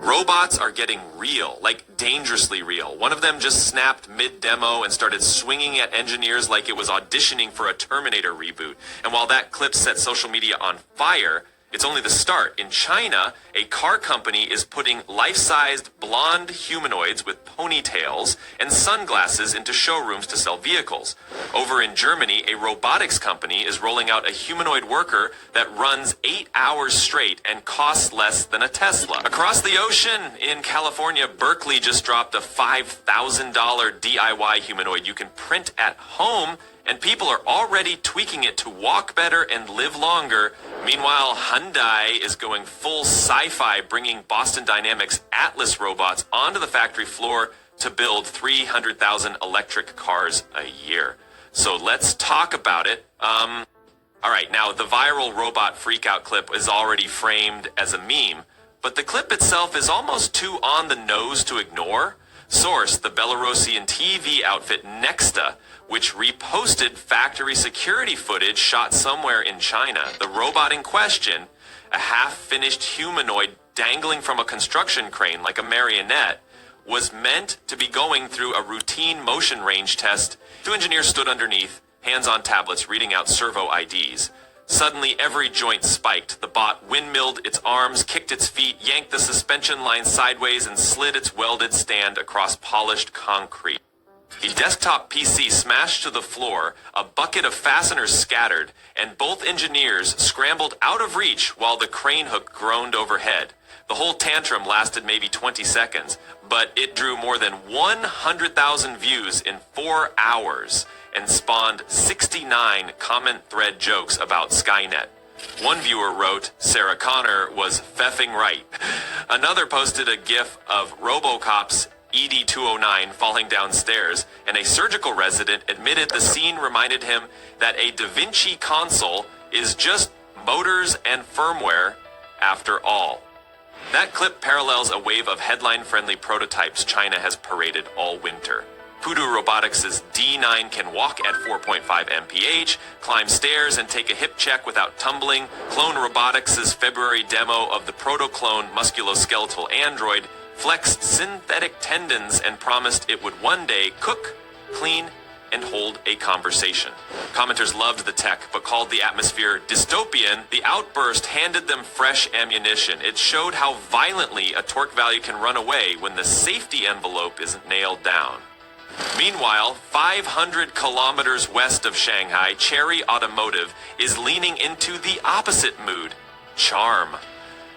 Robots are getting real, like dangerously real. One of them just snapped mid-demo and started swinging at engineers like it was auditioning for a Terminator reboot. And while that clip set social media on fire, it's only the start. In China, a car company is putting life-sized blonde humanoids with ponytails and sunglasses into showrooms to sell vehicles. Over in Germany, a robotics company is rolling out a humanoid worker that runs 8 hours straight and costs less than a Tesla. Across the ocean, in California, Berkeley just dropped a $5,000 DIY humanoid you can print at home, and people are already tweaking it to walk better and live longer. Meanwhile, Hyundai is going full sci-fi, bringing Boston Dynamics Atlas robots onto the factory floor to build 300,000 electric cars a year. So let's talk about it. All right, now the viral robot freakout clip is already framed as a meme, but the clip itself is almost too on the nose to ignore. Source, the Belarusian TV outfit Nexta, which reposted factory security footage shot somewhere in China. The robot in question, a half-finished humanoid dangling from a construction crane like a marionette, was meant to be going through a routine motion range test. Two engineers stood underneath, hands on tablets, reading out servo IDs. Suddenly, every joint spiked. The bot windmilled its arms, kicked its feet, yanked the suspension line sideways, and slid its welded stand across polished concrete. A desktop PC smashed to the floor, a bucket of fasteners scattered, and both engineers scrambled out of reach while the crane hook groaned overhead. The whole tantrum lasted maybe 20 seconds, but it drew more than 100,000 views in 4 hours and spawned 69 comment thread jokes about Skynet. One viewer wrote, "Sarah Connor was feffing right." Another posted a gif of RoboCop's ED-209 falling downstairs, and a surgical resident admitted the scene reminded him that a Da Vinci console is just motors and firmware after all. That clip parallels a wave of headline-friendly prototypes China has paraded all winter. Pudu Robotics' D9 can walk at 4.5 mph, climb stairs, and take a hip check without tumbling. Clone Robotics' February demo of the proto-clone musculoskeletal android flexed synthetic tendons and promised it would one day cook, clean, and hold a conversation. Commenters loved the tech, but called the atmosphere dystopian. The outburst handed them fresh ammunition. It showed how violently a torque value can run away when the safety envelope isn't nailed down. Meanwhile, 500 kilometers west of Shanghai, Chery Automotive is leaning into the opposite mood: charm.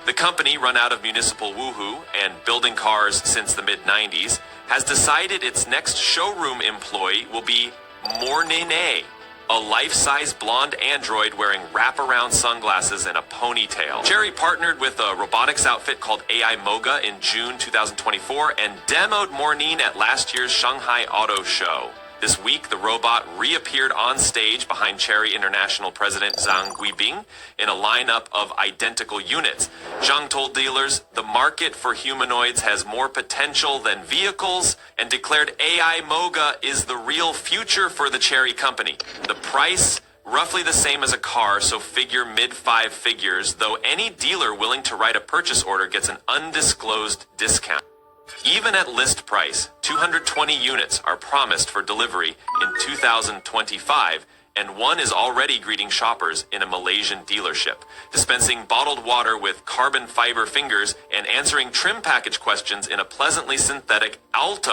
The company, run out of municipal woohoo and building cars since the mid-90s, has decided its next showroom employee will be Mornene, a life-size blonde android wearing wraparound sunglasses and a ponytail. Chery partnered with a robotics outfit called AI Moga in June 2024 and demoed Mornene at last year's Shanghai Auto Show. This week, the robot reappeared on stage behind Chery International President Zhang Guibing in a lineup of identical units. Zhang told dealers the market for humanoids has more potential than vehicles and declared AI Moga is the real future for the Chery company. The price, roughly the same as a car, so figure mid-5 figures, though any dealer willing to write a purchase order gets an undisclosed discount. Even at list price, 220 units are promised for delivery in 2025, and one is already greeting shoppers in a Malaysian dealership, dispensing bottled water with carbon fiber fingers and answering trim package questions in a pleasantly synthetic Alto.